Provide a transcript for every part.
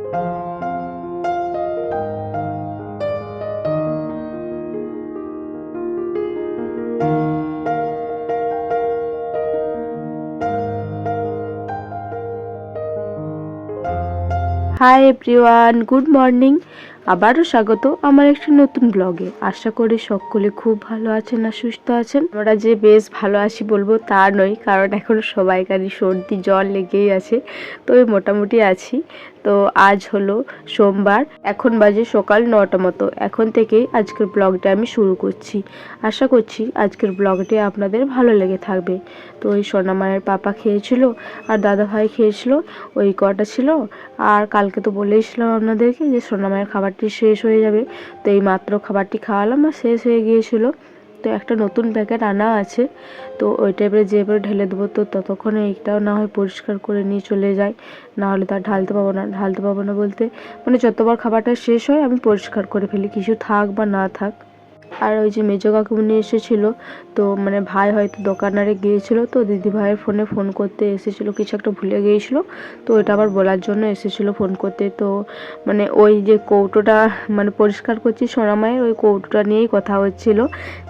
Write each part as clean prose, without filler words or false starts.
Hi everyone, good morning. আবারও স্বাগত আমার একটি নতুন ব্লগে। আশা করি সকলে খুব ভালো আছেন আর সুস্থ আছেন। আমরা যে বেশ ভালো আছি বলবো তা নয়, কারণ এখন সবাইকারই সর্দি জ্বর লেগেই আছে। তো মোটামুটি আছি। তো আজ হলো সোমবার, এখন বাজে সকাল 9টা মতো। এখন থেকেই আজকের ব্লগটা আমি শুরু করছি। আশা করছি আজকের ব্লগটি আপনাদের ভালো লেগে থাকবে। তো ওই সোনামায়ের পাপা খেয়েছিল আর দাদা ভাই খেয়েছিল, ওই কটা ছিল। আর কালকে তো বলেইছিলাম আপনাদেরকে যে সোনামায়ের খাবারটি শেষ হয়ে যাবে, তো এই মাত্র খাবারটি খাওয়ালাম আর শেষ হয়ে গিয়েছিল। তো একটা নতুন প্যাকেট আনা আছে, তো ওই টাইপের যেভাবে ঢেলে দেবো। তো ততক্ষণে এইটাও না হয় পরিষ্কার করে নিয়ে চলে যায়, না হলে তার ঢালতে পাবো না বলতে মানে যতবার খাবারটা শেষ হয় আমি পরিষ্কার করে ফেলি, কিছু থাক বা না থাক। আর ওই যে মেজো কাকুমনি এসেছিলো, তো মানে ভাই হয়তো দোকানারে গিয়েছিল, তো দিদি ভাইয়ের ফোনে ফোন করতে এসেছিলো, কিছু একটা ভুলে গিয়েছিলো, তো ওইটা আবার বলার জন্য এসেছিলো ফোন করতে। তো মানে ওই যে কৌটোটা মানে পরিষ্কার করছি সোনামায়ের, ওই কৌটোটা নিয়েই কথা হচ্ছিল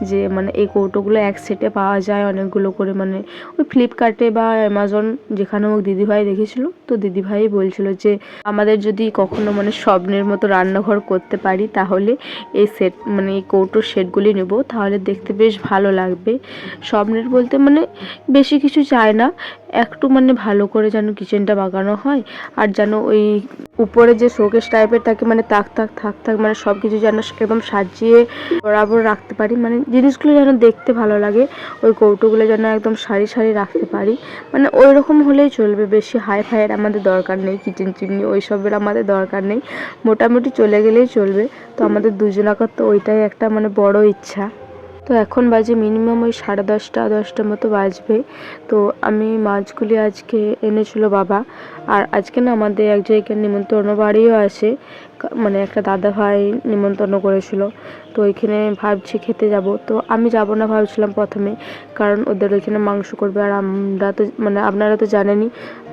যে মানে এই কৌটোগুলো এক সেটে পাওয়া যায় অনেকগুলো করে, মানে ওই ফ্লিপকার্টে বা অ্যামাজন যেখানে হোক দিদিভাই দেখেছিলো। তো দিদিভাই বলছিল যে আমাদের যদি কখনো মানে স্বপ্নের মতো রান্নাঘর করতে পারি তাহলে এই সেট মানে এই কৌটোর সেটগুলি নেব, তাহলে দেখতে বেশ ভালো লাগবে। স্বপ্নের বলতে মানে বেশি কিছু চায় না, একটু মানে ভালো করে যেন কিচেনটা বাগানো হয়, আর যেন ওই উপরে যে শোকেস টাইপের থাকে মানে থাক মানে সব কিছু যেন একদম সাজিয়ে বরাবর রাখতে পারি, মানে জিনিসগুলো যেন দেখতে ভালো লাগে। ওই কৌটোগুলো যেন একদম সারি সারি রাখতে পারি, মানে ওই রকম হলেই চলবে। বেশি হাই ফাইয়ের আমাদের দরকার নেই, কিচেন চিমনি ওইসবের আমাদের দরকার নেই, মোটামুটি চলে গেলেই চলবে। তো আমাদের দুজনাকার তো ওইটাই একটা মানে বড় ইচ্ছা। তো এখন বাজে মিনিমাম ওই 10:30 মতো বাজবে। তো আমি মাছগুলি আজকে এনেছিল বাবা, আর আজকে না আমাদের এক জায়গায় নিমন্ত্রণ বাড়িও আছে, মানে একটা দাদা ভাই নিমন্ত্রণ করেছিল। তো ওইখানে ভাবছি খেতে যাব। তো আমি যাব না ভাবছিলাম প্রথমে, কারণ ওদের ওইখানে মাংস করবে, আর আমরা তো মানে আপনারা তো জানেনই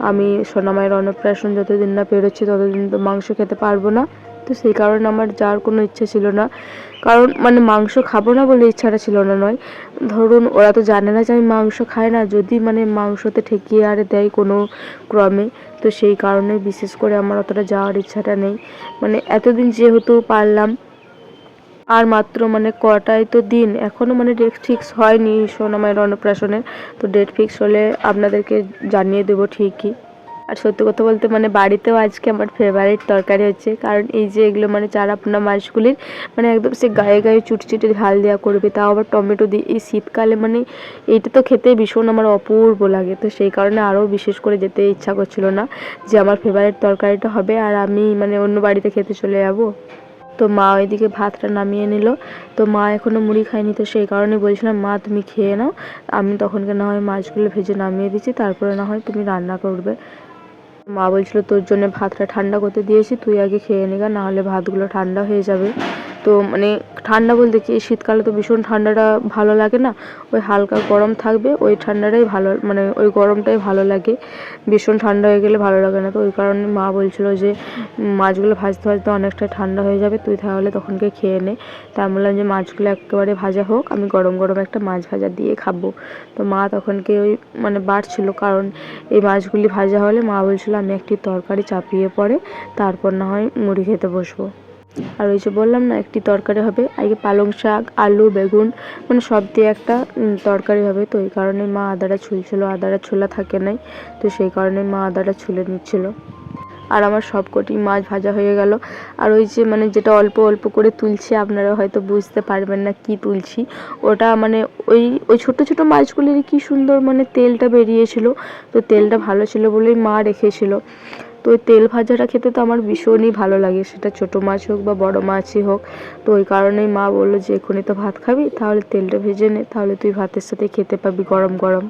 আমি সোনামায়ের অন্নপ্রাশন যতদিন না পেরোচ্ছি ততদিন তো মাংস খেতে পারবো না। তো সেই কারণে আমার যাওয়ার কোনো ইচ্ছা ছিল না, কারণ মানে মাংস খাবো না বলে ইচ্ছাটা ছিল না নয়, ধরুন ওরা তো জানে না যে আমি মাংস খাই না, যদি মানে মাংসতে ঠেকিয়ে আর দেয় কোনো ক্রমে, তো সেই কারণে বিশেষ করে আমার অতটা যাওয়ার ইচ্ছাটা নেই। মানে এতদিন যেহেতু পারলাম, আর মাত্র মানে কটাই তো দিন, এখনও মানে ডেট ফিক্স হয়নি সোনামায়ের অন্নপ্রাশনের। তো ডেট ফিক্স হলে আপনাদেরকে জানিয়ে দেবো ঠিকই। আর সত্যি কথা বলতে মানে বাড়িতেও আজকে আমার ফেভারিট তরকারি হচ্ছে, কারণ এই যে এগুলো মানে চারাপোনা মাছগুলির মানে একদম সে গায়ে গায়ে চুটি ঝাল দেওয়া করবে, তাও আবার টমেটো দিয়ে। এই শীতকালে মানে এইটা তো খেতে ভীষণ আমার অপূর্ব লাগে, তো সেই কারণে আরও বিশেষ করে যেতে ইচ্ছা করছিল না যে আমার ফেভারিট তরকারিটা হবে আর আমি মানে অন্য বাড়িতে খেতে চলে যাবো। তো মা ওইদিকে ভাতটা নামিয়ে নিল। তো মা এখনও মুড়ি খায়নি, তো সেই কারণে বলছিলাম মা তুমি খেয়ে নাও, আমি তখনকে না হয় মাছগুলো ভেজে নামিয়ে দিচ্ছি, তারপরে না হয় তুমি রান্না করবে। মা বলছিল তোর জন্য ভাতটা ঠান্ডা করতে দিয়েছি, তুই আগে খেয়ে নিগা, না হলে ভাতগুলো ঠান্ডা হয়ে যাবে। তো মানে ঠান্ডা বলতে কি, শীতকালে তো ভীষণ ঠান্ডাটা ভালো লাগে না, ওই হালকা গরম থাকবে ওই ঠান্ডাটাই ভালো, মানে ওই গরমটাই ভালো লাগে, ভীষণ ঠান্ডা হয়ে গেলে ভালো লাগে না। তো ওই কারণে মা বলছিল যে মাছগুলো ভাজতে ভাজতে অনেকটা ঠান্ডা হয়ে যাবে, তুই তাহলে তখনকে খেয়ে নে। তা আমি বললাম যে মাছগুলো একেবারে ভাজা হোক, আমি গরম গরম একটা মাছ ভাজা দিয়ে খাবো। তো মা তখনকে ওই মানে বাড়ছিল, কারণ এই মাছগুলি ভাজা হলে মা বলছিল আমি একটি তরকারি চাপিয়ে পরে তারপর না হয় মুড়ি খেতে বসবো। আর ওই যে বললাম না একটি তরকারি হবে, আগে পালং শাক আলু বেগুন মানে সব দিয়ে একটা তরকারি হবে। তো এই কারণে মা আদাটা ছুলছিল, আদাটা ছোলা থাকে নাই, তো সেই কারণে মা আদাটা ছুলে নিচ্ছিল। আর আমার সবকটি মাছ ভাজা হয়ে গেল। আর ওই যে মানে যেটা অল্প অল্প করে তুলছি, আপনারা হয়তো বুঝতে পারবেন না কি তুলছি, ওটা মানে ওই ওই ছোটো ছোটো মাছগুলির কি সুন্দর মানে তেলটা বেরিয়েছিল, তো তেলটা ভালো ছিল বলেই মা রেখেছিল। তো ওই তেল ভাজাটা খেতে তো আমার ভীষণই ভালো লাগে, সেটা ছোটো মাছ হোক বা বড়ো মাছই হোক। তো ওই কারণেই মা বললো যে এখনই তো ভাত খাবি, তাহলে তেলটা ভেজে নে, তাহলে তুই ভাতের সাথে খেতে পাবি গরম গরম।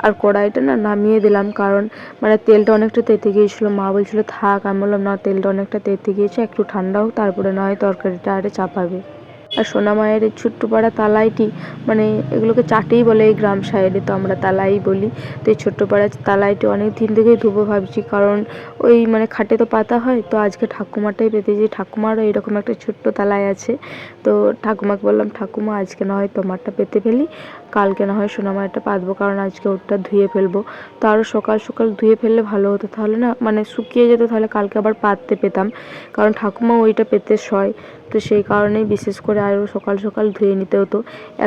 আর কড়াইটা না নামিয়ে দিলাম, কারণ মানে তেলটা অনেকটা তেতে গিয়েছিলো। মা বলছিল থাক, আমি বললাম না তেলটা অনেকটা তেতে গিয়েছে, একটু ঠান্ডা হোক তারপরে না হয় তরকারিটা আরে চাপাবে। আর সোনা মায়ের এই ছোট্ট পাড়া তালাইটি মানে এগুলোকে চাটেই বলে এই গ্রাম সাইডে, তো আমরা তালাই বলি। তো এই ছোট্ট পাড়ার তালাইটি অনেক দিন থেকেই ধুবো ভাবছি, কারণ ওই মানে খাটে তো পাতা হয়, তো আজকে ঠাকুমাটাই পেতেছি। ঠাকুমারও এরকম একটা ছোট্ট তালাই আছে, তো ঠাকুমাকে বললাম ঠাকুমা আজকে না হয় তোমারটা পেতে ফেলি, কালকে না হয় সোনা মায়েরটা পাতবো, কারণ আজকে ওরটা ধুয়ে ফেলবো। তো আরও সকাল সকাল ধুয়ে ফেললে ভালো হতো, তাহলে না মানে শুকিয়ে যেত, তাহলে কালকে আবার পাততে পেতাম, কারণ ঠাকুমা ওইটা পেতে শয়। তো সেই কারণেই বিশেষ করে আরও সকাল সকাল ধুয়ে নিতে হতো।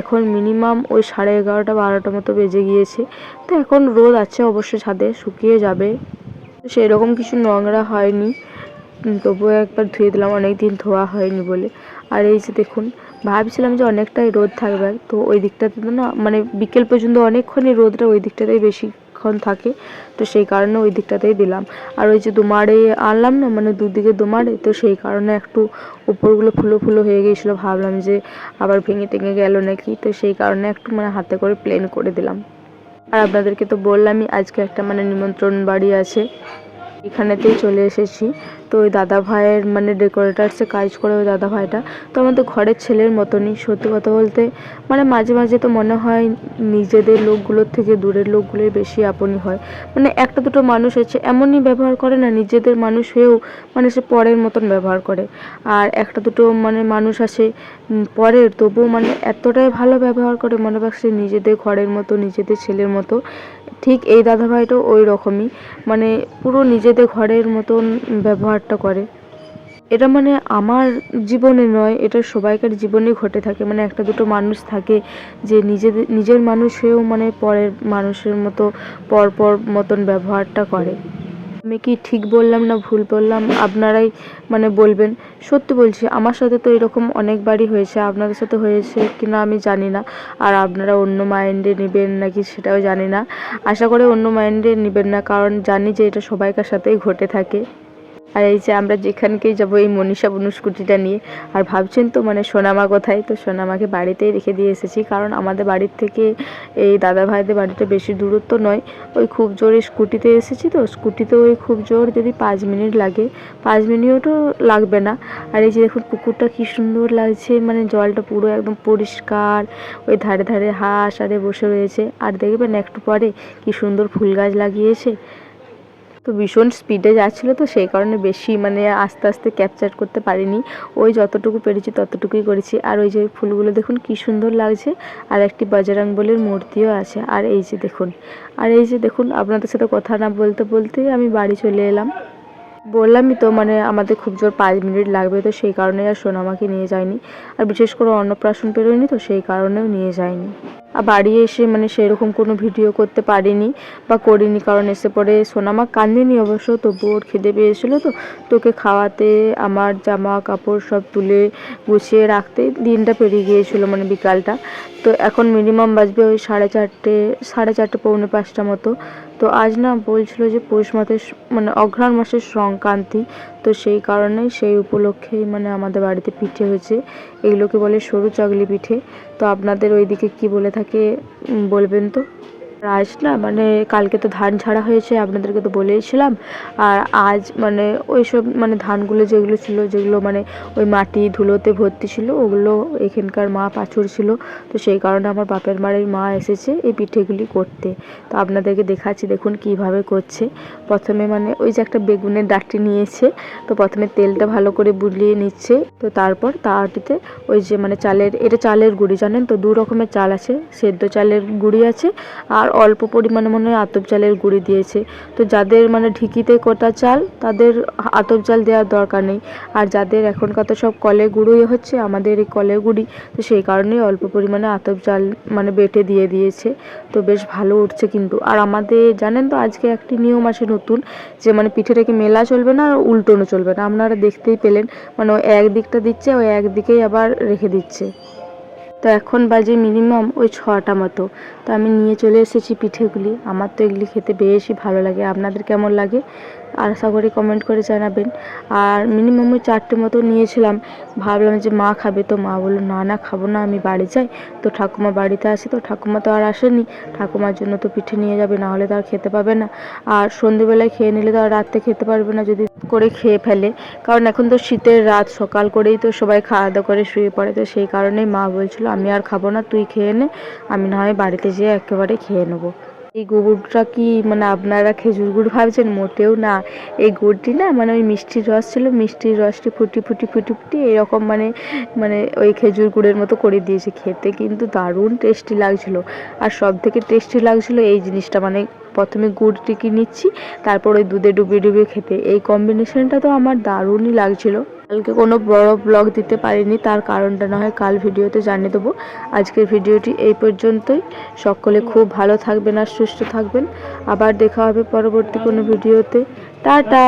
এখন মিনিমাম ওই 11:30 12টা মতো বেজে গিয়েছে, তো এখন রোদ আছে অবশ্য, ছাদে শুকিয়ে যাবে, সেই রকম কিছু নোংরা হয়নি, তবুও একবার ধুয়ে দিলাম, অনেক দিন ধোয়া হয়নি বলে। আর এই যে দেখুন, ভাবছিলাম যে অনেকটাই রোদ থাকবে, তো ওই দিকটাতে তো না মানে বিকেল পর্যন্ত অনেকক্ষণই রোদটা ওই দিকটাতেই বেশিক্ষণ থাকে, তো সেই কারণে ওই দিকটাতেই দিলাম। আর ওই যে দুমারে আনলাম না, মানে দুদিকে দুমারে, তো সেই কারণে একটু উপরগুলো ফুলো ফুলো হয়ে গিয়েছিলো, ভাবলাম যে আবার ভেঙে টেঙে গেল নাকি, তো সেই কারণে একটু মানে হাতে করে প্লেন করে দিলাম। আর আপনাদেরকে তো বললামই আজকে একটা মানে নিমন্ত্রণ বাড়ি আছে, এখানেতেই চলে এসেছি। তো ওই দাদা ভাইয়ের মানে ডেকোরেটার্সে কাজ করে ওই দাদা ভাইটা, তো আমাদের ঘরের ছেলের মতনই। সত্যি কথা বলতে মানে মাঝে মাঝে তো মনে হয় নিজেদের লোকগুলোর থেকে দূরের লোকগুলোই বেশি আপনই হয়। মানে একটা দুটো মানুষ আছে এমনই ব্যবহার করে না, নিজেদের মানুষ হয়েও মানে সে পরের মতন ব্যবহার করে। আর একটা দুটো মানে মানুষ আছে পরের, তবুও মানে এতটাই ভালো ব্যবহার করে, মনে হয় সে নিজেদের ঘরের মতো, নিজেদের ছেলের মতো। ঠিক এই দাদাভাইটাও ওই রকমই, মানে পুরো নিজেদের ঘরের মতন ব্যবহারটা করে। এটা মানে আমার জীবনে নয়, এটা সবাইকার জীবনে ঘটে থাকে। মানে একটা দুটো মানুষ থাকে যে নিজের মানুষ হয়েও মানে পরের মানুষের মতো পর মতন ব্যবহারটা করে। আমি কি ঠিক বললাম না ভুল বললাম আপনারাই মানে বলবেন। সত্যি বলছি, আমার সাথে তো এরকম অনেকবারই হয়েছে, আপনাদের সাথে হয়েছে কি না আমি জানি না। আর আপনারা অন্য মাইন্ডে নেবেন নাকি সেটাও জানি না, আশা করি অন্য মাইন্ডে নেবেন না, কারণ জানি যে এটা সবাইকার সাথেই ঘটে থাকে। আর এই যে আমরা যেখানকেই যাবো এই মনীষা বুনু স্কুটিটা নিয়ে। আর ভাবছেন তো মানে সোনামা কোথায়, তো সোনামাকে বাড়িতেই রেখে দিয়ে এসেছি, কারণ আমাদের বাড়ির থেকে এই দাদা ভাইদের বাড়িটা বেশি দূরত্ব নয়। ওই খুব জোরে স্কুটিতে এসেছি, তো স্কুটিতে ওই খুব জোর যদি 5 মিনিট লাগে, 5 মিনিটও লাগবে না। আর এই যে দেখুন পুকুরটা কি সুন্দর লাগছে, মানে জলটা পুরো একদম পরিষ্কার, ওই ধারে ধারে হাঁস আরে বসে রয়েছে। আর দেখবেন একটু পরে কি সুন্দর ফুল গাছ লাগিয়েছে। তো ভীষণ স্পিডে যাচ্ছিলো, তো সেই কারণে বেশি মানে আস্তে আস্তে ক্যাপচার করতে পারিনি, ওই যতটুকু পেরেছি ততটুকুই করেছি। আর ওই যে ফুলগুলো দেখুন কি সুন্দর লাগছে, আর একটি বজরংবলীর মূর্তিও আছে। আর এই যে দেখুন, আপনাদের সাথে কথা না বলতে বলতেই আমি বাড়ি চলে এলাম। বললামই তো মানে আমাদের খুব জোর 5 মিনিট লাগবে, তো সেই কারণে আর সোনামাকে নিয়ে যায়নি। আর বিশেষ করে অন্নপ্রাশন পেরোয়নি, তো সেই কারণেও নিয়ে যায়নি। আর বাড়ি এসে মানে সেরকম কোনো ভিডিও করতে পারিনি বা করিনি, কারণ এসে পরে সোনামা কাঁদেনি অবশ্য, তবু ওর খিদে পেয়েছিলো, তো তোকে খাওয়াতে আমার জামা কাপড় সব তুলে গুছিয়ে রাখতে দিনটা পেরিয়ে গিয়েছিলো, মানে বিকালটা। তো এখন মিনিমাম বাজবে ওই 4:30 পৌনে 5টা মতো। তো আজ না বলছিল যে পৌষ মাসের মানে অঘ্রাণ মাসের সংক্রান্তি, তো সেই কারণেই সেই উপলক্ষেই মানে আমাদের বাড়িতে পিঠে হয়েছে। এগুলোকে বলে সরু চাগলি পিঠে। তো আপনাদের ওইদিকে কি বলে থাকে বলবেন তো। আজ না মানে কালকে তো ধান ঝাড়া হয়েছে, আপনাদেরকে তো বলেইছিলাম। আর আজ মানে ওই সব মানে ধানগুলো যেগুলো ছিল, যেগুলো মানে ওই মাটি ধুলোতে ভর্তি ছিল, ওগুলো এখানকার মা পাছুড়ছিল। তো সেই কারণে আমার বাপের বাড়ির মা এসেছে এই পিঠেগুলি করতে। তো আপনাদেরকে দেখাচ্ছি, দেখুন কিভাবে করছে। প্রথমে মানে ওই যে একটা বেগুনের ডাঁটি নিয়েছে, তো প্রথমে তেলটা ভালো করে বুলিয়ে নিচ্ছে, তো তারপর তাওয়াটিতে ওই যে মানে এটা চালের গুঁড়ি, জানেন তো 2 রকমের চাল আছে, সেদ্ধ চালের গুঁড়ি আছে আর অল্প পরিমাণে মনে হয় আতপ চালের গুঁড়ি দিয়েছে। তো যাদের মানে ঢিকিতে কোটা চাল তাদের আতপ চাল দেওয়ার দরকার নেই, আর যাদের এখনকার তো সব কলের গুঁড়োই হচ্ছে, আমাদের এই কলের গুঁড়ি, তো সেই কারণেই অল্প পরিমাণে আতপ চাল মানে বেটে দিয়ে দিয়েছে। তো বেশ ভালো উঠছে কিন্তু। আর আমাদের জানেন তো আজকে একটি নিয়ম আছে নতুন, যে মানে পিঠেটাকে মেলা চলবে না আর উল্টোনো চলবে না, আপনারা দেখতেই পেলেন, মানে ওই এক দিকটা দিচ্ছে, ওই একদিকেই আবার রেখে দিচ্ছে। তো এখন বাজে মিনিমাম ওই 6টা মতো। তো আমি নিয়ে চলে এসেছি পিঠেগুলি, আমার তো এগুলি খেতে বেশি ভালো লাগে, আপনাদের কেমন লাগে আশা করি কমেন্ট করে জানাবেন। আর মিনিমাম 4টে মতো নিয়েছিলাম, ভাবলাম যে মা খাবে, তো মা বললো না না খাবো না, আমি বাড়ি যাই। তো ঠাকুমা বাড়িতে আসে, তো ঠাকুমা তো আর আসেনি, ঠাকুমার জন্য তো পিঠে নিয়ে যাবে, না হলে তো আর খেতে পাবে না। আর সন্ধেবেলায় খেয়ে নিলে তো আর রাত্রে খেতে পারবে না যদি করে খেয়ে ফেলে, কারণ এখন তো শীতের রাত, সকাল করেই তো সবাই খাওয়া দাওয়া করে শুয়ে পড়ে। তো সেই কারণেই মা বলছিল আমি আর খাবো না, তুই খেয়ে নে, আমি না হয় বাড়িতে যেয়ে একেবারে খেয়ে নেবো। এই গুড়টা কি মানে আপনারা খেজুর গুড় ভাবছেন? মোটেও না। এই গুড়টি না মানে ওই মিষ্টির রস ছিল, মিষ্টির রসটি ফুটি ফুটি ফুটি ফুটি এরকম মানে মানে ওই খেজুর গুড়ের মতো করে দিয়েছে। খেতে কিন্তু দারুণ টেস্টি লাগছিল। আর সব থেকে টেস্টি লাগছিল এই জিনিসটা, মানে প্রথমে গুড়টিকে নিচ্ছি, তারপর ওই দুধে ডুবিয়ে ডুবিয়ে খেতে, এই কম্বিনেশনটা তো আমার দারুণই লাগছিল। কালকে কোনো বড় ব্লগ দিতে পারিনি, তার কারণটা না হয় কাল ভিডিওতে জানিয়ে দেবো। আজকের ভিডিওটি এই পর্যন্তই। সকলে খুব ভালো থাকবেন আর সুস্থ থাকবেন। আবার দেখা হবে পরবর্তী কোনো ভিডিওতে। টাটা।